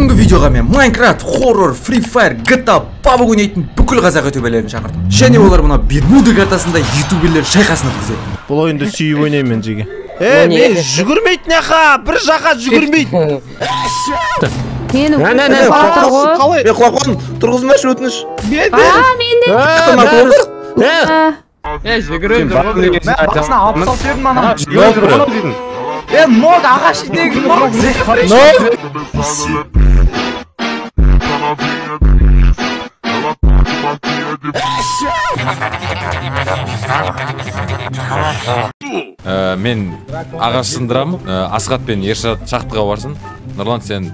Бүгінгі видеоға мен Minecraft, Horror, Free Fire, GTA, PUBG ойнайтын бүкіл қазақ ютуберлерін шақырдым. Және олар мына Бермуда картасында ютуберлер шайқасын өткізеді. Бұл ойынды сүйіп ойнаймын мен жеге. Мен жүгірмейтін ақа, бір жаққа жүгірмейтін. Мен құлақпан тұрғызмашы өтініш. Басына алып салып бердім ана. Мод ағаш етегі мод. Мен ағаш сындырамын. Асқат пен Ершат шақтыға барсын. Нұрлан сен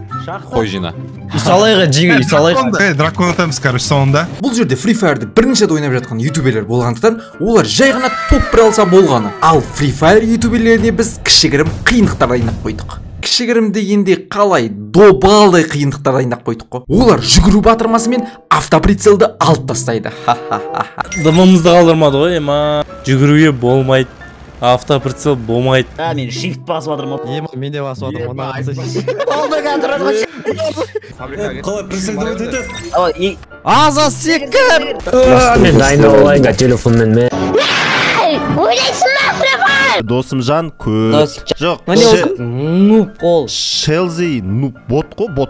қой жина. Исалайға жеге, исалайға. Дракон атамыз, короче, соңында. Бұл жерде Free Fire'ды бірінші рет ойнап жатқан ютуберлер болғандықтан, олар жай ғана топ бір алса болғаны. Ал Free Fire ютуберлеріне біз кішігірім қиындықтар дайындап қойдық. Кішігірім дегенде қалай добалдай қиындықтар дайындап қойдық қой. Олар жүгіру батырмасымен автоприцелді алып тастайды. Дымымызды қалдырмады ғой, ема. Жүгіруге болмайды. Автоприцел болмайды. Мен shift басып жатырмын. Мен де басып жатырмын. Қалай прицелді өтеді? Аза секір! Мен дайындап алайын телефонмен ме? Досым жан көп. Жоқ. Нуп қол. Шелзи нуп бот қой, бот.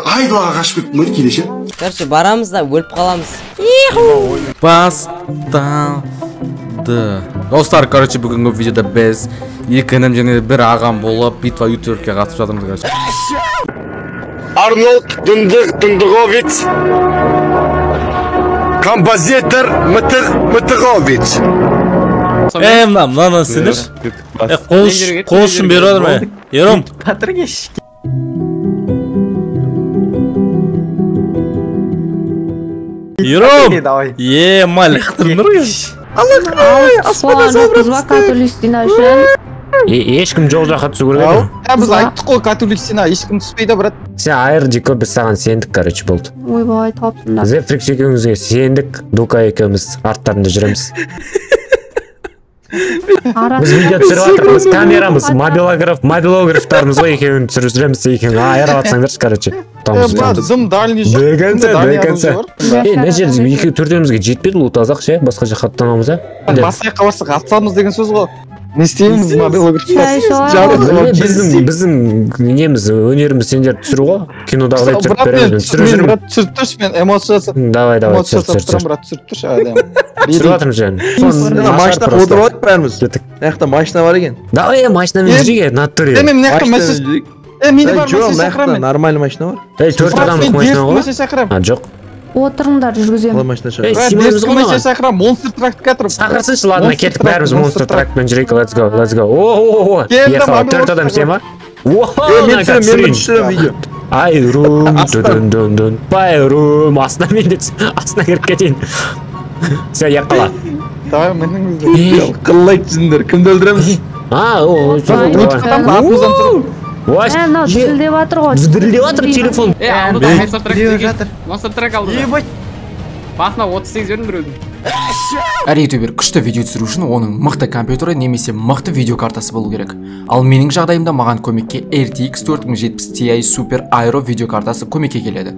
Айдуаға қашып кетті мөр келеше. Короче, барамыз да өліп қаламыз. Басталды. Достар, короче, бүгінгі видеода біз екі інім және бір ағам болып битва ютуберге қатысып жатырмыз, короче. Арнольд Дындыгович, композитор Мытыгович. Мынаны сендер. Қол үшін беріп отыр ма? Ером. Ером. Мalik тұрмыр ғой. Ешкім жоқ жаққа түсу керек еді. Біз айттық қой католиксина, ешкім түспейді, брат. Сен айыр Дико, біз саған сендік, короче, болды. Ойбай, тапсында. Зефрикс екеуіңізге сендік, Дука екеуміз арттарында жүреміз. Біз видео түсіріп жатырмыз, камерамыз, мобилографтарымыз ғой екеуін түсіріп жүреміз, екеуін айырып атсаңдаршы, короче. Дым дальний жоқ. До конца. Мына жерде төртеумізге жетпеді, лут азақ ше, басқа жаққа аттанамыз, а? Басқа жаққа барсақ атсамыз деген сөз ғой. Не істейміз мобилографтар? Біздің неміз, өнеріміз сендер түсіру ғой, кинодағыдай түсіріп береміз. Брат, түсіріп тұршы, мен эмоциясы. Давай, түсір. Брат, түсіріп тұршы. Түсіріп жатырмыз жән. Машина қодырып отып бәріміз. Маяқта машина бар екен. Давай, машинамен жүрейік, натуре. Мен маяқта машина... Менде бар машина шақырамын. Нормальный машина бар. Төрт адамдық машина ғой? Жоқ. Отырыңдар жүргіземін. Машина шақырамын. Монстр трактқа тұрып. Шақырсыншы, ладно, кеттік бәріміз монстр трактпен жүрейік. Let's go. Ехала, төрт адам сен ба? Мен түсірем видео. Айрум, дүн, байрум, астына мен де астына керіп кетейін. Все, ехала. Давай, менің қыллай түзіндер, кімді өлдіреміз? Дірілдеп атыр телефон. Монстр трек алды. Басына 38 вердің біреудің. Әр ютубер күшті видео түсіру үшін оның мықты компьютері немесе мықты видео картасы болу керек. Ал менің жағдайымда маған көмекке RTX 4070 Ti Super Aero видео картасы көмекке келеді.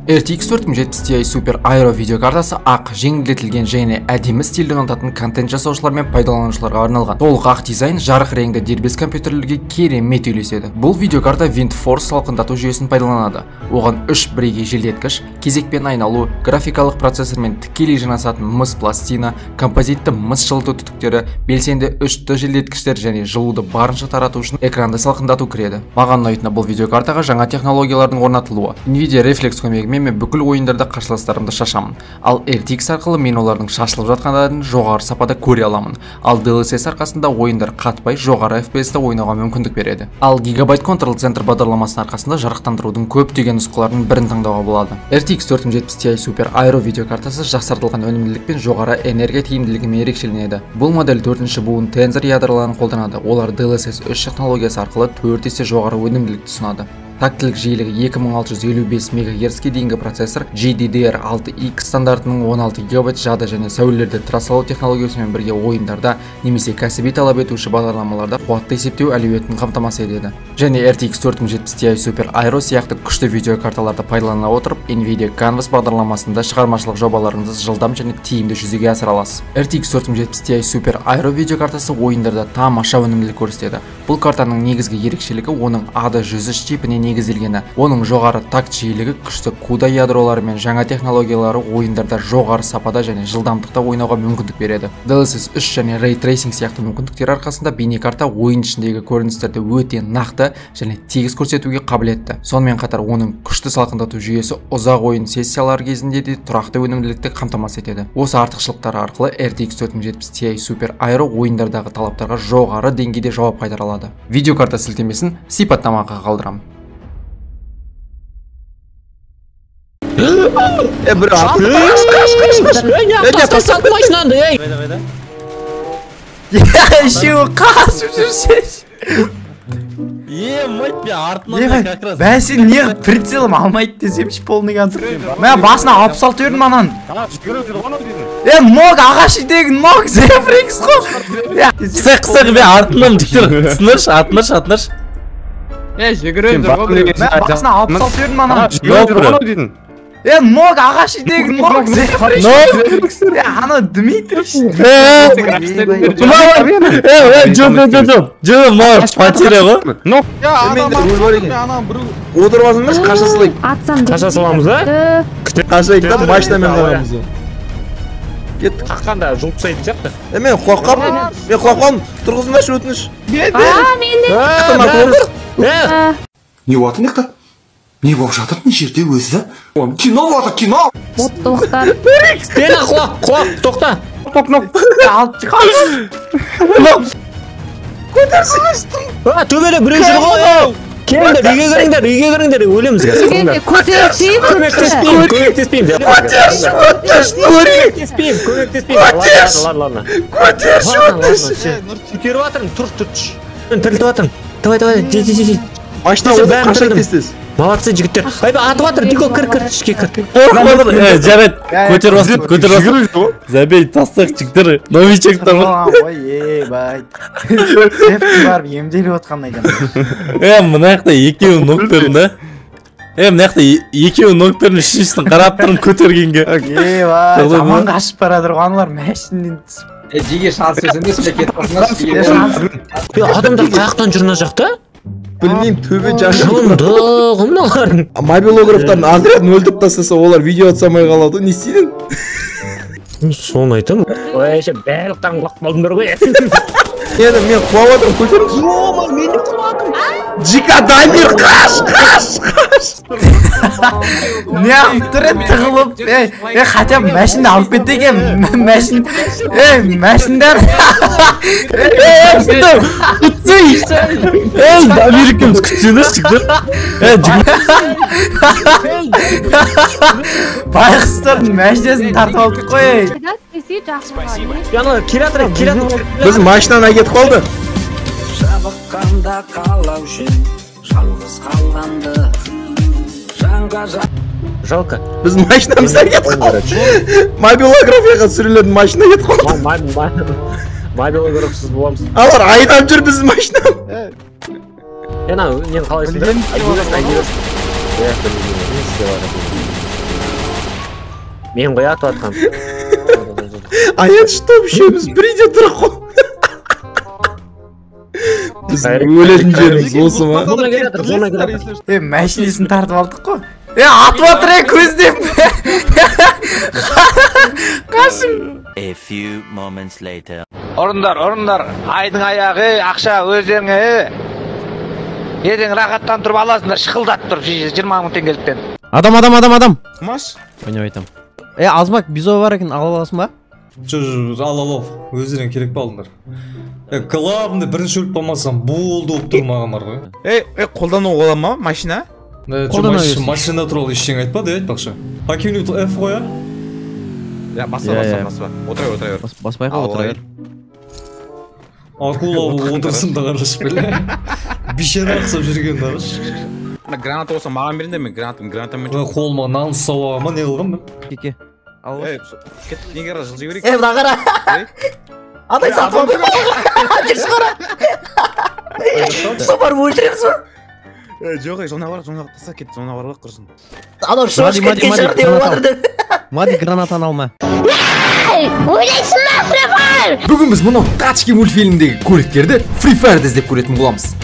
RTX 4070 Ti Super Aero видеокартасы ақ, жеңілдетілген және әдемі стильді ұнататын контент жасаушылар мен пайдаланушыларға арналған. Толық ақ дизайн жарық реңді дербес компьютерлерге керемет үйлеседі. Бұл видеокарта WindForce салқындату жүйесін пайдаланады. Оған 3 бірегей желдеткіш, кезекпен айналу, графикалық процессормен тікелей жанасатын мыс пластина, композитті мыс жылыту түтіктері, белсенді 3T желдеткіштер және жылуды барынша тарату үшін экранды салқындату кіреді. Маған ұнайтыны бұл видеокартаға жаңа технологиялардың орнатылуы. Nvidia Reflex көмегімен мен бүкіл ойындарда қарсыластарымды шашамын. Ал RTX арқылы мен олардың шашылып жатқандарын жоғары сапада көре аламын. Ал DLSS арқасында ойындар қатпай жоғары FPS-те ойнауға мүмкіндік береді. Ал Gigabyte Control Center бағдарламасының арқасында жарықтандырудың көптеген нұсқаларының бірін таңдауға болады. RTX 4070 Ti Super Aero видеокартасы жақсартылған өнімділік пен жоғары энергия тиімділігімен ерекшеленеді. Бұл модель 4-ші буын Tensor ядроларын қолданады. Олар DLSS 3 технологиясы арқылы 4 есе жоғары өнімділікті ұсынады. тактілік жиілігі 2655 МГц-ке дейінгі процессор, GDDR6X стандартының 16 ГБ жады және сәулелерді трассалау технологиясымен бірге ойындарда немесе кәсіби талап етуші бағдарламаларда қуатты есептеу әлеуетін қамтамасыз етеді. Және RTX 4070 Ti Super Aero сияқты күшті видеокарталарды пайдалана отырып, Nvidia Canvas бағдарламасында шығармашылық жобаларыңызды жылдам және тиімді жүзеге асыра аласыз. RTX 4070 Ti Super Aero видеокартасы ойындарда тамаша өнімділік көрсетеді. Бұл картаның негізгі ерекшелігі оның AD103 чипіне негізделгені. Оның жоғары такт жиілігі, күшті CUDA ядролары мен жаңа технологиялары ойындарда жоғары сапада және жылдамдықта ойнауға мүмкіндік береді. DLSS 3 және Ray Tracing сияқты мүмкіндіктер арқасында бейнекарта ойын ішіндегі көріністерді өте нақты және тегіс көрсетуге қабілетті. Сонымен қатар оның күшті салқындату жүйесі ұзақ ойын сессиялары кезінде де тұрақты өнімділікті қамтамасыз етеді. Осы артықшылықтар арқылы RTX 4070 Ti Super Aero ойындардағы талаптарға жоғары деңгейде жауап қайтара алады. Видеокарта сілтемесін сипаттамаға қалдырамын. Бән сен не прицелім алмайды десемші полный концерт. Мен басына 66 өрдім анан. Ног ағаш идегі ног Зефрикс қо. Қысық бе артынан жүктір. Атынырш. Жүгіріп жүр ғой. Мен басына 66 өрдім анан. Ног ағаш идегі ног Зефрикс. Ана Дмитрич. Жоқ, мынау потеря ғой. Отырып алсаңдаршы, қаша салайық. Атсам деп. Қаша саламыз, а? Қашайық та машинамен қаламыз. Кет қаққанда жұлып тастайтын сияқты. Мен қуаққам, тұрғызындаршы өтініш. Не отыр нектар? Не болып жатыр мына жерде өзі? Кино отыр, кино! Боттылықтар. Пена құлақ, тоқта. Төбелі біреу жүр ғой. Келіңдер, үйге кіріңдер, өлеміз. Көмектеспеймін. Машина отыр, қашайық тестес. Молодцы, жігіттер. Атып атыр, Дико, кір, ішке кір. Жарайды, көтер басып. Забей, тастақ жігіттер. Новичектар ғой. Бай. Сефті барып емделіп отқандай жан. Мына жақта екеуін ног бердің да? Мына жақта екеуін ног бердің, үшіншісін қарап тұрым көтергенге. Бай, жаман қашып барадыр ғой, аналар мәшінен түсіп. Жеге шанс өзінде сіле кетіп қосыңдар. Адамдар қаяқтан жүр мына жақта? Білмеймін, төбе жақын. Жылындығы мыналардың. Мобилографтарын отрядын өлтіп тастаса, олар видео атсамай қалады. Не істейдің? Соны айтам. Ойше барлықтан құлақ болдыңдар ғой. Мен құлап отырмын, көтеріңіз. Жома, мен де құладым. Жика Дамир, қаш. Не ақтыры тығылып, хотя мәшінді алып кетті екен, мәшіндар. Дамир екеуміз күтсеңіз жігіттер. Байқыстардың мәшінесін тартып алдық қой. Біз машинаны әкетіп қалды. Жабыққанда қалау үшін жалғыз қалғанды Жалко. Біз машинамыз әкетіп қалды. Мобилографияға түсірілетін машина әкетіп қалды. Мобилографсыз боламыз. Алар айдап жүр біздің машинам. Нені қалайсыңдар? Мен қоя атып атқам. Аят что үшеуміз бірде тұрақ қой. Біз өлетін жеріміз осы ма? Мәшінесін тартып алдық қой. Атып атыр көздеп. Қашым. Орындар, айдың аяғы, ақша өздеріңе. Ертең рахаттан тұрып аласыңдар, шықылдат тұр 20 мың теңгеліктен. Адам. Маш? Ойнап айтам. Азмак, бизо бар екен, ала аласың ба? Жоқ, ал. Өздерің керек балыңдар. Главный бірінші өліп болмасам, болды оп тұрмаған бар ғой. Қолдану ола ма, машина? Машина туралы ештеңе айтпады, айтпақшы. Акимнің F қоя? Баспа. Отыра бер. Баспай қал, отыра бер. Акула отырсын да қараш беле. Бишер ақсап жүрген қараш. Граната болса маған беріңдер, мен гранатамен қолыма нан ұстап алғанмын, не қылғанмын мен? Кеке. кеттік, неге жылжи берейік? Мына қара. Атай сатып алды. Жүрші қара. Сопар өлтіреміз ба? Жоқ, зона бар, зонаға таса кет, зона бар құрсын. Анау шош кеткен шығыр деп отыр деп. Мади гранатаны алма. Ойлайсың ба, Free Fire? Бүгін біз мұнау Тачки мультфильмдегі көліктерді Free Fire'да іздеп көретін боламыз.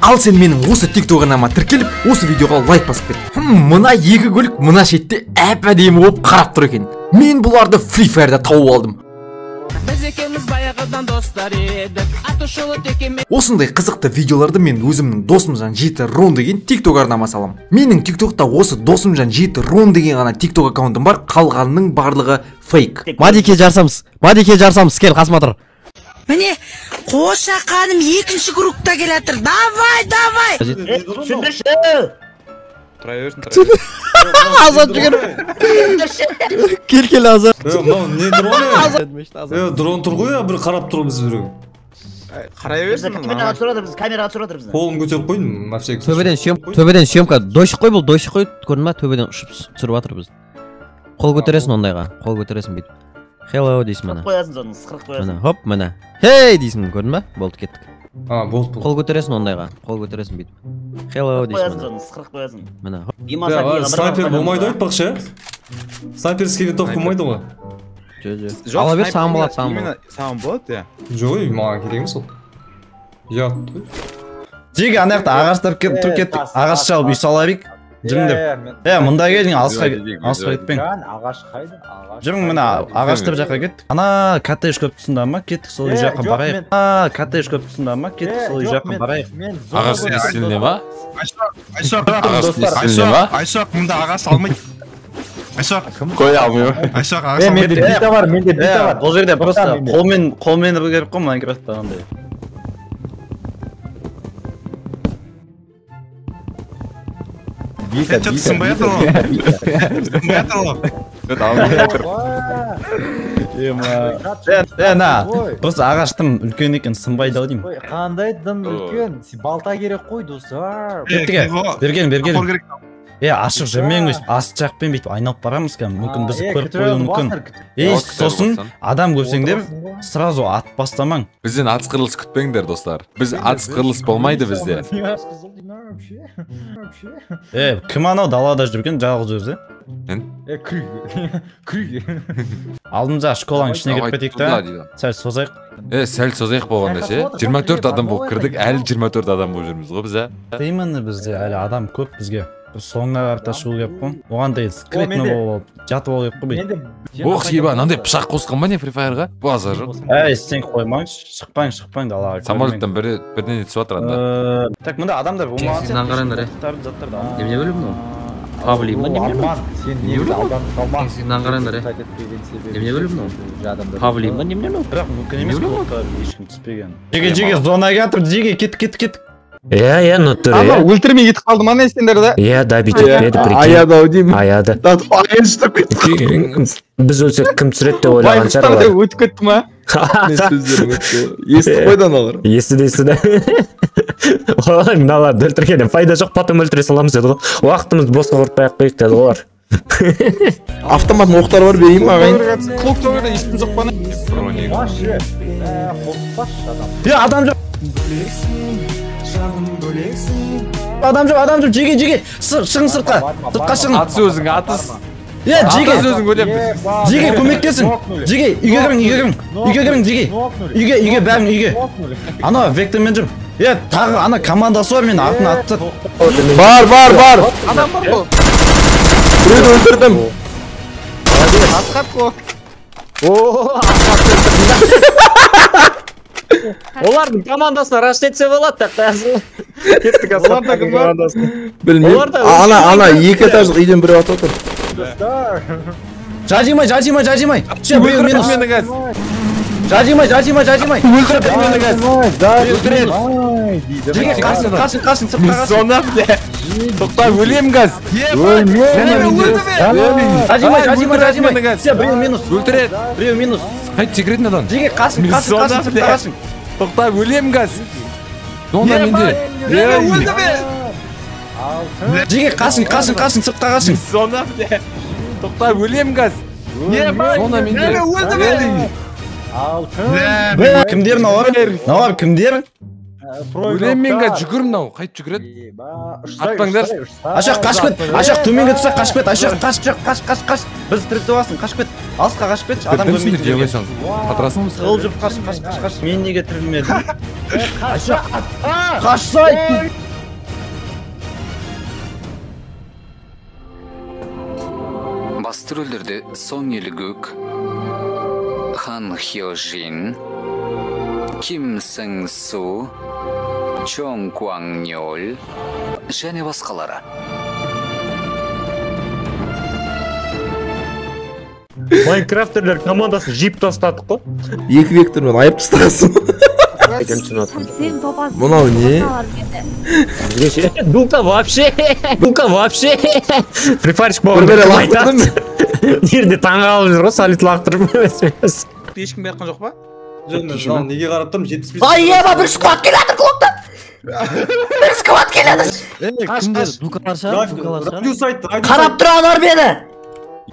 Ал сен менің осы тиктогыма тіркеліп, осы видеоға лайк басып кет. Мына екі көлік мына шетте әп-әдемі болып қарап тұр екен. Мен бұларды Free Fire'да тауып алдым. Осындай қызықты видеоларды мен өзімнің досымжан жеті рон деген тикток арнама салам. Менің тиктокта осы досымжан жеті рон деген ғана тикток аккаунтым бар, қалғанның барлығы фейк. Мадике жарсамыз, кел қасыма тұр. Міне, қоша қаным екінші группта келатыр. Давай! Түсіндірші! Тұра берсін, Азат жүгір. Кел Азат. Мынау не дрон? Дрон тұр ғой, бір қарап тұр біз біреу. Қарай берсін. Камераға түсіріп біз. Қолын көтеріп қойын, мәпсек. Төбеден съемка. Дойшық қой бұл, дойшық қой. Көрдің ба? Төбеден ұшып түсіріп жатыр біз. Қол көтересің ондайға. Қол көтересің бүйтіп. Hello дейсің мына. Қоясың соны, сықырып қоясың. Мына, хоп, мына. Хей дейсің, көрдің ба? Болды, кеттік. Болды. Қол көтересің ондайға. Қол көтересің бүйтіп. Hello дейсің мына. Қоясың, сықырып қоясың. Мына, хоп. Снайпер болмайды айтпақшы. Снайперский винтовка болмайды ғой. Ала бер, саған болады, саған болады. Саған болады, иә. Жоқ, маған керек емес ол. Ұят. Жеге анаяқта ағаштар тұр кетті. Ағаш шалып үй салайық. Жүріңдер. Мұнда келдің, алысқа кетпең. Ағаш қайды? Жүрің, мына ағаштар жаққа кеттік. Ана коттедж көп тұсында ма? Кеттік сол үй жаққа барайық. Коттедж көп тұсында ма? Кеттік сол үй жаққа барайық. Ағаш несіліне ма? Айшақ, мұнда ағаш алмайды. Айшақ. Қой алмай. Айшақ ағаш алмайды. Менде бита бар. Бұл жерде просто қолмен ұру керек қой Майнкрафтта андай. Что-то сынбай атыр ғой. Сынбай атыр ғой. Просто ағаштым үлкен екен сынбайды ау деймін. Қандай дым үлкен? Балта керек қой, достар. Берген. Ашық жүрмеңіз, асты жақпен бүйтіп айналып барамыз кәм, мүмкін бізді көріп қоюы мүмкін. Сосын адам көрсеңдер, сразу ат бастамаң. Бізден атыс қырылыс күтпеңдер, достар. Біз атыс қырылыс болмайды бізде. Кім анау далада жүрген жалғыз өзі? Алдымызда школаның ішіне кіріп кетейік та, сәл созайық. Сәл созайық болғанда ше, 24 адам болып кірдік, әлі 24 адам болып жүрміз ғой біз, Именно бізде әлі адам көп бізге. Соңына қарта шығу кеп қой. Оған дейін скретно болып, жатып ол кеп қой бей. Ох, еба, нандай пышақ қосқан ба не Free Fire'ға? Базар жоқ. Сен қоймаңыз, шықпаң далаға. Самолеттен бірден етіп жатыр анда. Так, мұнда адамдар болмаған. Сен қараңдар, Неме бөлім мұ? Павлий ма, неме бөлім? Сен қараңдар, Неме бөлім мұ? Павлий ма, неме бөлім? Бірақ мүмкін емес қолта ешкім түспеген. Жеге, зонаға атыр, жеге, кет. Ну тұр, өлтірмей кетіп қалды ма не сендер да? Да, бүйтіп еді, прикинь. Аяды ау деймін. Аяды. Аян ұстап кетті. Біз өлсек кім түсіреді деп ойлаған шығар олар. Өтіп кетті ма? Естіп қойдан алар. Естіді. Мыналарды өлтіргеннен пайда жоқ, потом өлтіре саламыз деді ғой. Уақытымыз босқа құртпай-ақ қойық деді олар. Автомат оқтар бар бейім ағайын. Клок тоғырда ешкім жоқ бана. Адам жоқ. Адам жоқ, жеге, шығын сыртқа шығын. Атыс өзің, атыс. Жеге, көмектесің. Жеге, үйге кірің, жеге. Үйге, бәрің үйге. Ана, вектормен жүрм. Тағы, ана командасы бар, мен артын атты. Бар. Адам бар бұл. Біреуді өлтірдім. Асқат қой. Олардың командасына рашт етсе болады да қазір. Кеттік асқаттың командасына. Білмеймін. Ана, екі этаждық үйден біреу атып отыр. Жажимай. Все, біреу минус. Жажимай. Өлтіріп мені газ. Жеге, қарсын, сыртқа қарсын. Тоқта, өлем газ. Жажимай. Все, біреу минус. Өлтірет. Біреу минус. Қайт секретін адан. Жеге, қарсын, сыртқа қарсын. Тоқта, өлем газ. Зона менде. Жеке қашың сыртқа қашың. Зона бля. Тоқта өлем газ. Зона менде. Кімдер навар кімдер? Өлем мен газ жүгір мынау. Қайт жүгіреді? Атпаңдар. Ашақ қашып кет. Ашақ төменге түссе қашып кет. Ашақ қаш. Біз тіртіп алсын қашып кет. Алысқа қашып кетші. Адам көрмейді. Жебайсаң. Қатырасың. Қыл жүріп қаш. Мен неге тірілмедім? Ашақ. Қашсай. Басты рөлдерде Сон Елгөк, Хан Хёжин, Ким Сэн Су, Чон Кван Нёл және басқалары. Майнкрафтерлер командасын жип тастадық қой. Екі вектормен айып тастағансың. Мынау не? Дулка вообще. Прифарщик болғанда айтады. Нерде таңғалып жүр ғой, солид лақтырып. Ешкім баққан жоқ па? Жоқ, неге қарап тұрмын, 75. Ай, еба, бір сквад келеді клубта. Бір сквад келеді. Қарап тұралар мені.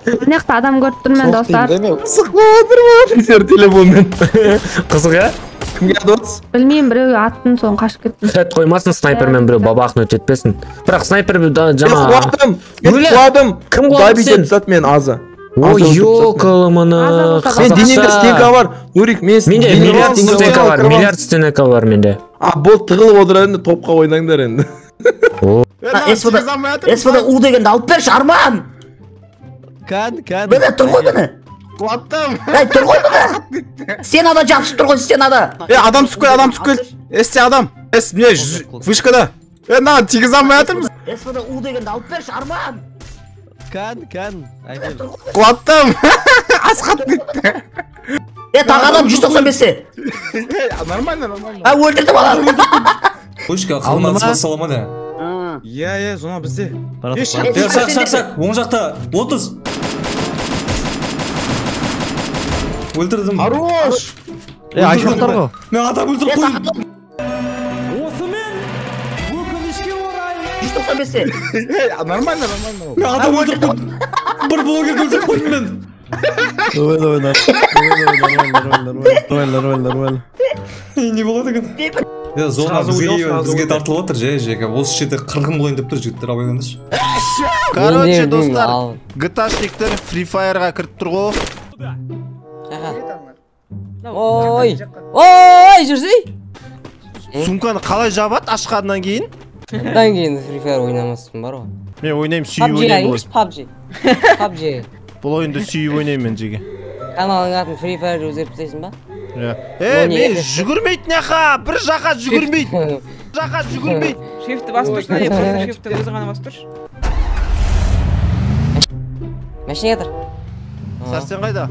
Мынақта адам көріп тұрмын достар. Сықпап отырмын. Сер телефонмен. Қызық, ә? Кімге доts? Білмеймін, біреуге аттың соң қашып кеттім. Тәт қоймасын снайпермен біреу бабақын өтетпесін. Бірақ снайпер жаңа... Құладым. Кім құладым сен? Мен азы. Ой, ёкалымыны. Мен денемде стенка бар. Нурик, мен миллиард стенка бар менде. Бұл тығылып отырар енді топқа ойнаңдар енді. СВД У дегенді алып берші, Арман! Мені тұр ғой мені. Құлаттым. Тұр ғой мені. Стенада жапсып тұр ғой, стенада. Адам түсіп кел. Есте адам. Міне вышкада. Наған тегіз алмай атырмыз. СВД У дегенді алып берші, Арман! Құлаттым. Асқат кетті. Тағы адам 195-те. Нормально. Өлтірді бала. Пушка, қалмады спасалама не? Е, зона бізде. Сақ, оң жақта, 30. Өлтірдім. Хорош! Айшақтар ғой. Мен адам өлтіріп қойдым. Осымен, өкінішке орай. 195-те. Нормально. Мен адам өлтіріп қойдым. Бір блогерді өлтіріп қойдым мен. Нормально. Не болады екен? Зона бізге тартылып отыр, жеке. Осы жерде қырғын болайын деп тұр жігіттер, абайлаңдаршы. Короче, достар, GTA-шниктер Free Fire'ға кіріп тұр ғой. Ой, жүрсей! Сумканы қалай жабады ашқаннан кейін? Одан кейін Free Fire ойнамасын бар ғой. Мен ойнайым, сүйіп ойнайым ғой. PUBG. Бұл ойынды сүйіп ойнайым мен жеге. Каналың атын Free Fire өзгеріп тастайсың ба? Мен жүгірмейді неқа, бір жаққа жүгірмейді. Шифті басып тұрсын, просто шифті өзі ғана басып тұршы. Машина тұр. Сәрсен қайда?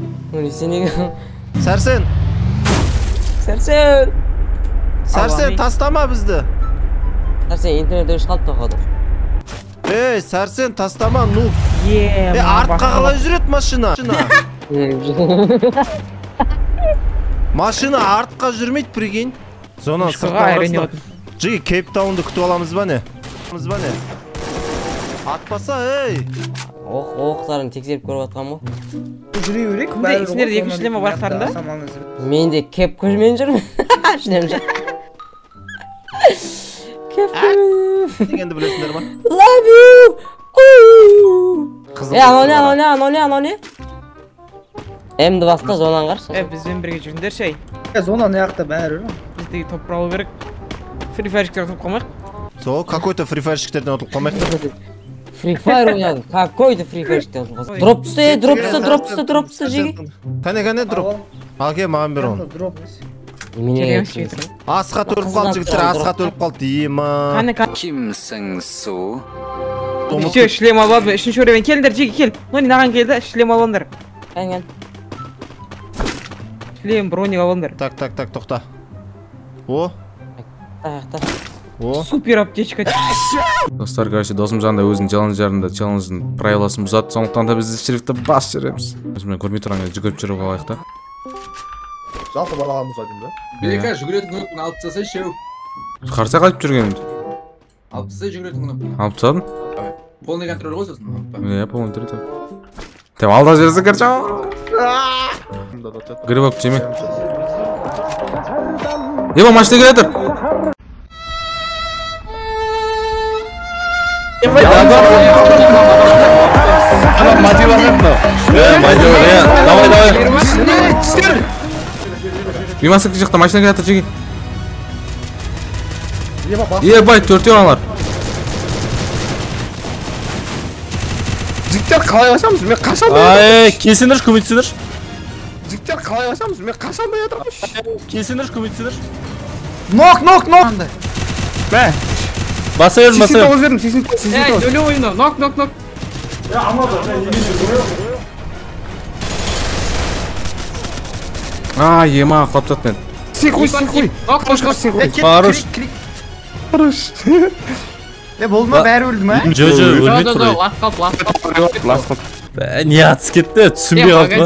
Сенеге. Сәрсен, тастама бізді. Сәрсен, интернет өшіп қалып тоқады. Сәрсен, тастама, ну. Артқа қалай жүрет машина? Машина артқа жүрмейді, прикинь. Зона сыртқа арасында. Жеге, Кейптаунды күтіп аламыз ба не? Атпаса, Оқтарын тексеріп көріп атқан мұ? Жүре өрек? Сендерде екінші шлема барықтарында? Мен де кеп көрмен жүрмін. Шлем жүр. Кеп көрмен. Дегенді білесіңдер ма? Love you! Аноне. Әмді баста зонан қарсы. Бізбен бірге жүріндер шай. Зона не яқта бәрі. Біздегі топ бұралу керек. Free Fire-шіктер отылып қалмайық. Сол, какой-то Free Fire-шіктерден отылып қалмайық. Free Fire ойнадым. Какой-то Free Fire-шіктер отылып қалмайық. Дроп түсті жеге. Кәне дроп. Алге, маған бер оны. Асқат өліп қалды жігіттер, асқат өліп қалды деймі. Ким Сэн Су. Все, шлем алады. Үшінші өревен келдер, жеге кел. Нони наған келді, шлем алыңдар. Кәнген. Шлем, броник алыңдар. Так, тоқта. О. Супер аптечка. Достар, короче, досым жанында өзінің челленджін правиласын бұзады, сондықтан да біз шрифтті бас жүреміз. Мен көрмей тұрған жүгіріп жүріп алайық та. Жалпы балағамыз айтын да? Белека жүгіретін көкпін алып тастаса шеу. Қарса қалып жүргенімді. Алып тастай жүгіретін кнопка. Алып тастадым? Полный контроль ғой сосын. Иә, полный контроль. Тем алда жүрсің керчі. Грибок жеме. Еба машина келетір. Давай. Бимасық жақта машина келетір жеге. Ебай, төртеу алар. Жігіттер қалай ашамыз? Мен қашан Ай, келсеңдерші, көмектесіңдерші. Жігіттер қалай ашамыз? Мен қашан отырмыз? Келсеңдерші, көмектесіңдерші. Нок. Бә. Баса бердім. 89 бердім, 89. Өлі ойында, нок. Ема, қапсат мен. Сен қой. Барыш. Болды ма, бәрі өлді ма? Жо, өлмейді құрай. Лас қалды. Не атыс кетті, түсінбей қалды.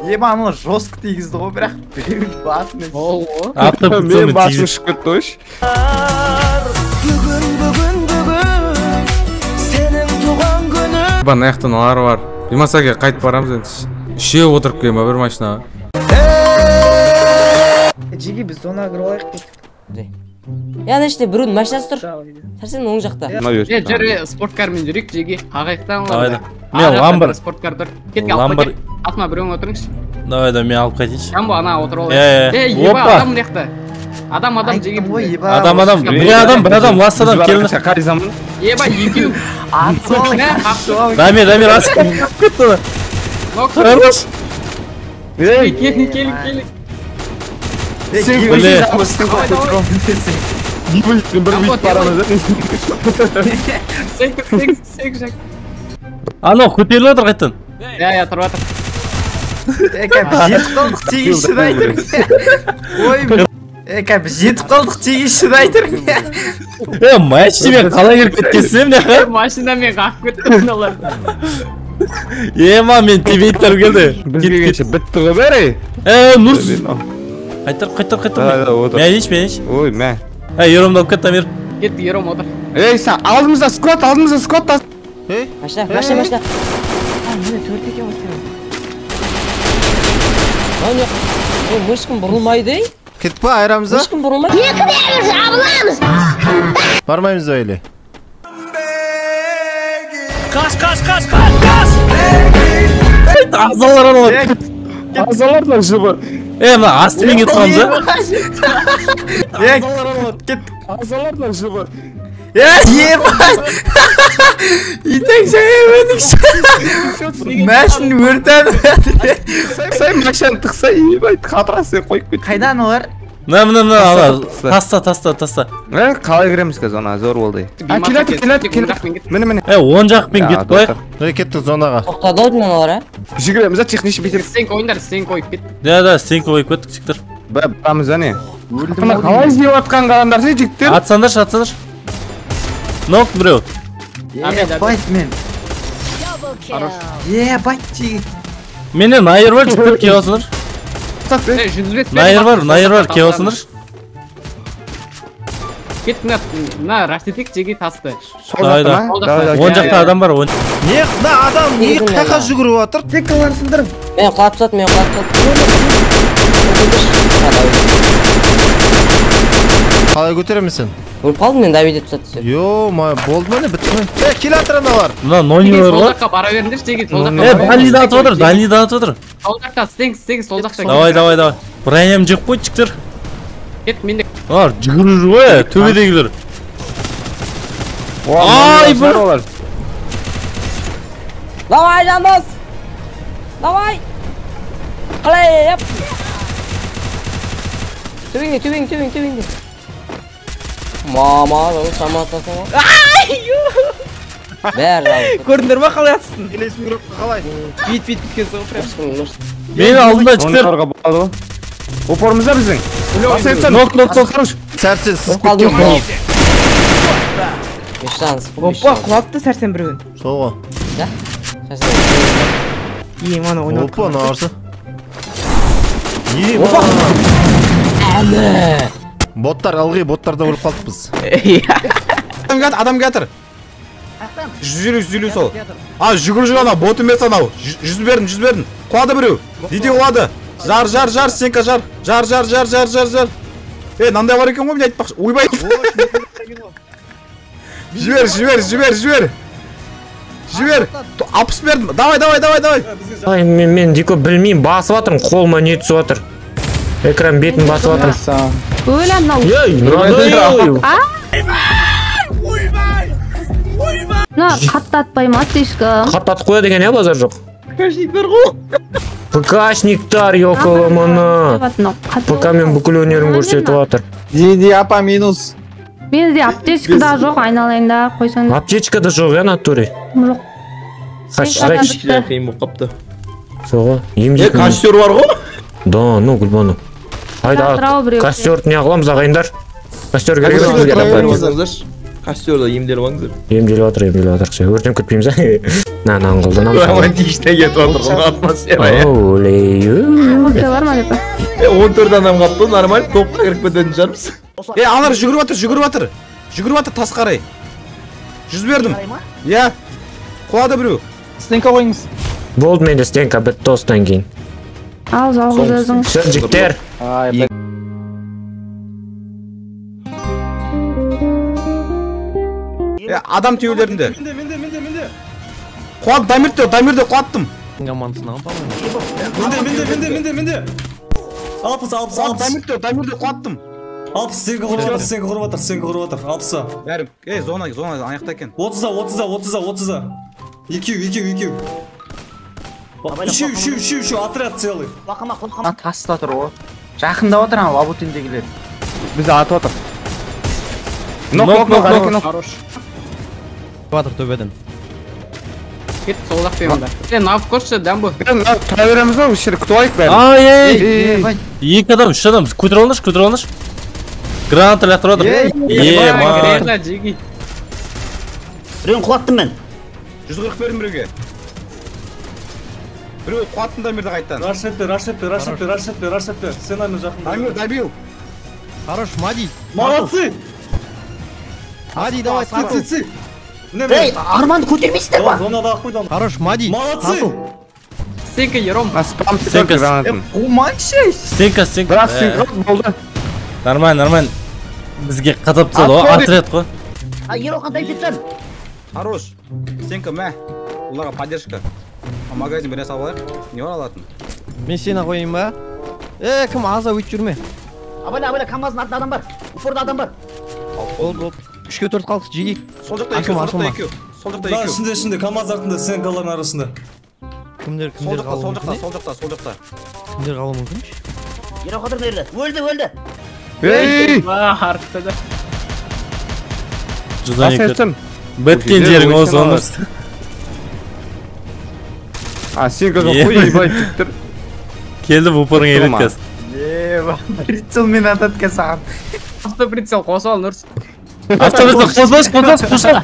Ема анылар жостық тегізді ғой, бірақ біреуін басын Мен басым шық кетті ойш. Ба, наяқтан алар бар. Бимасаға қайт барамыз енді. Үшеу отырып келем, бір машинаға. Жеге біз зонаға кіріп алайық кеттік. Яғни іште біреудің машинасы тұр. Сәрсен оң жақта. Жүрі спорткармен жүрек жеге. Ағайықтан оларды. Мен ламбыр. Спорткар тұр. Кетке алып қой. Атма біреуің отырыңызшы. Давай, мен алып қайтейінші. Жамбо, ана отырып олай. Еба, адам мынаяқта. Адам жеге. Бір адам, лас адам келіңіз. Еба, екеу. Дамир, асып кетті. Қарғаш. Келік. Ано, көтерілі отыр қайттан. Иә, тұрып атыр. Жетіп қалдық тегешін айтыр. Жетіп қалдық тегешін айтыр. Машинамен қалай келіп кеткенсем не? Машинамен қақып кеттім олар. Ема, мен тебейттер келді. Бізге кеше бітті ғой бәрі. Нұрс. Қайтыр. Мен еш. Ой, мә. Еромды алып кет, Дамир. Кетті, Ером отыр. Сен, алдымызда скот. Машина. Мені төрт екен бастаймын. Мышқым бұрылмайды. Кетіп па, айрамызда? Мышқым бұрылмайды. Екі беріңіз, жабыламыз. Бармаймыз өйле. Қаш! Азалар алар. Азалардан жыбы. Мына астымен кетіп қалымыз, Азалардан жыбы. Ебай! Итек жәйемедікші. Мәшін өртәді. Сай машаны тықса, ебай, қатырасы қойып кет. Қайдан олар? Мына, таста. Қалай кіреміз кәз, ана зор болды. Келеді. Міне. 10 жақпен кетіп қойық. Кеттік зонаға. Тоқтады ойдың олар, Жүгіреміз, техниші бетер. Стенк ойындар, стенк ойып кеттік. Да, стенк ойып кеттік, жіктір. Бәміз, әне. Қалай зеп атқан қаландар сен, жіктер? Атсандар. Нок біреу. Байт мен. Байт жеге. Менен найыр бар, жүктір кей осыныр. Найыр бар, кей осыныр. Кет, мына растетек жеге тасты. Давай. 10 жақта адам бар. Не, адам не қақа жүгіріп отыр? Тек қаларсыңдырым. Мен құлап сат. Қалай көтеремесін? Өліп қалдым мен Давид етіп сатты. Болды ма не, бітті ме? Кел атыран алар. Мына нонилар Сол бар. жаққа бара беріңдерші жеге, сол жаққа. Дальнида атып отыр. Сол жаққа, стенк, сол жаққа. Давай. Бұрайнем жеп қой, жіктір. Кет, менде. Жүгірір ғой, төбедегілер. Ай, бір. Давай, жандос. Давай. Қалай, яп. Төбеңде. Мама, шаматасың ғой. Бәрі жауы. Көрдіңдер ма қалай атыстың? Келесің группа қалай? Бит кеткен соң прям. Мен алдында жіктер. Опорымызда біздің. Нок. Сәрсен, сіз қалдың. Опа, құлапты сәрсен біреуін. Сол ғой. Ана ойнап. Опа, нарсы. Опа. Боттар ылғи, боттардан ұрып қалдық біз. Адам кетір. 150 сол. А, жүгір ана, бот емес анау. 100 бердім. Құлады біреу. Диди құлады. Жар, сенка жар. Жар. Нандай бар екен ғой, мен айтпақшы. Ойбай. Жібер. 60 бердім. Давай. Мен дико білмеймін, басып атырмын, қолыма не түсіп атыр. Экран бетін басып атырмын. Өлі анау. Қаттатпай ма слишком? Қаттатып қоя деген базар жоқ. ПКшниктер ғой. ПКшниктар около мұны. ПК-мен бүкіл өнерін көрсетіп атыр. Диди апа минус. Менде аптечка да жоқ, айналайында қойсаң. Аптечка да жоқ, натуре. Жоқ. Қашырай. Қиын болып қапты. Соға, емдейтін. Костер бар ғой? Да, ну гүлбану. Хайда, костерді не қыламыз ағайындар? Костер керек емес. Костерді емделіп алыңыздар. Емделіп атыр. Өртем күтпейміз, ә? Аңғылдынамыз. Романтична кетіп отыр ғой атмосфера. Олей. Бар ма деп? 14 адам қапты, нормаль, топқа кіріп кететін шығармыз. Аналар жүгіріп атыр тас қарай. 100 бердім. Иә. Құлады біреу. Стенка қойыңыз. Болды менде стенка бітті осыдан кейін. Ал жалғыз өзің. Жігіттер. Адам теулерінде. Құлады, дамирді құлаттым. Менде. Алпыс. Дамирді құлаттым. 60 сенгі құрып атыр. 60. Бәрі, зона аяқта екен. 30-а. Екеу. Үшеу, отряд целый. Таста тұр ғой. Жақында отыр ана лабутиндегілер. Бізді атып отыр. Нок. Хорош. Батыр төбеден. Кет солдақ беймді. Нап көрші, дәм бұл. Тұра береміз ғой, үшері күтіп алайық бәрі. Ай, 2 адам, 3 адам, көтір алыныш. Граната лақтыр отыр. Біреуін құлаттым мен. 140 бердім біреуге. Біреу құлаттым Дамирді қайттан. Рашетті. Сценарный жақында. Дамир, добил. Хорош, Мади. Молодцы. Мади, давай, Ци. Эй, Арманды көтермейсіздер ба? Зонада қойдан. Хорош, Мади. Молодцы. Стенка ером. Спам тетек гранатын. Стенка. Бірақ стенка болды. Нормально. Бізге қатап тастады ғой, отряд қой. Еро қандай кетсен? Хорош. Стенка, мә. Оларға поддержка. Магазин бере салып алайық. Не бар алатын? Мен сені қойайын ба? Кім аза өйтіп жүрме? Абайла, камаздың артында адам бар. Упорда адам бар. Болды. 3-4 қалдық, жегейік. Сол жақта екеу. Ішінде, камаз артында, сенкалардың арасында. Кімдер қалуы мүмкін? Сол жақта. Кімдер қалуы мүмкін? Еро қадыр берді. Өлді. Артыда. Біткен жерің осы оныр. Сенкаға қой, ебай түттір. Келді бұпырың елеткіз. Прицел мен ататқа саған. Автоприцел қоса ал, Нұрс. Автоприцел қосал.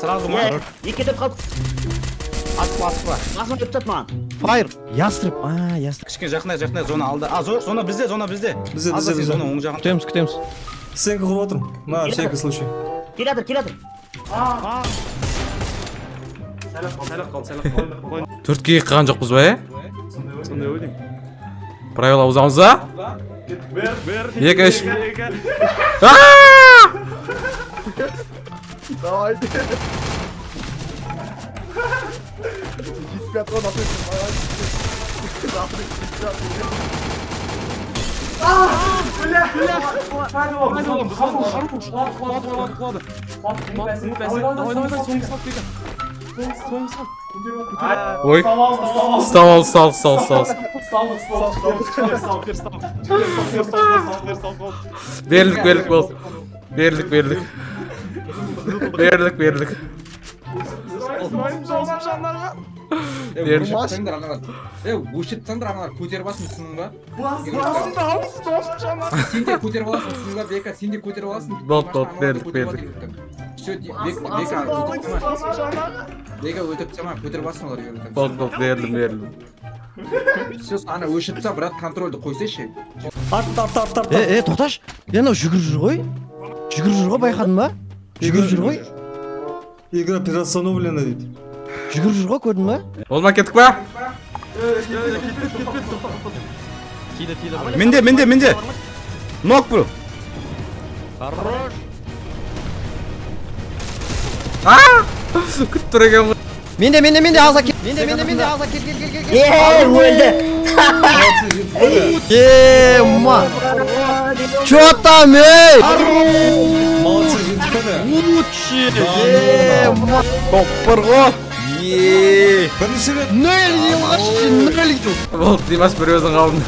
Сразу ма? Екетіп қалдық. Асықпа. Асма өптат маған. Файр. Ястрып. Ястрып. Кішкен жақындай, зона алды. Жоқ, зона бізде. Бізде. Зона оң жағын. Күтеміз. Сенкі құрып отырм. На, всякий случай. Келатыр. 4-ке қаған жоқпыз ба, Правила бұзамыз ба? 2-3. Давай. Ой, стал. Бердік. Өшеттіңдір аналар көтеріп аласың түсінің ба? Сен де көтеріп аласың түсінің ба? Бека, сен де көтеріп аласың. Бердік. Бека өтіп сама көтеріп аласың олар. Бердім. Все, ана өшітсе, брат, контрольді қойсайшы. Тарт. Тоқташ. Анау жүгіріп жүр ғой. Жүгіріп жүр ғой, байқадың ба? Жүгіріп жүр ғой. Игра переустановлена дейді. Жүгіріп жүр ғой, көрдің ба? Олма кеттік па? Менде. Нок бро. Хорош. Күтіп тұр екен ғой. Менде ағза кел. Менде ағза кел. Өлді. Ма. Чё там, ей? Молодцы, жетіпеді. Лучше. Ма. Тоқпыр ғой. Бірінші рет. 0 елғашы, 0 ел. Болды, Димаш бір өзің қалдың.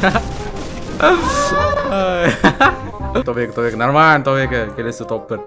Топ 2, нормально, топ 2, келесі топ 1.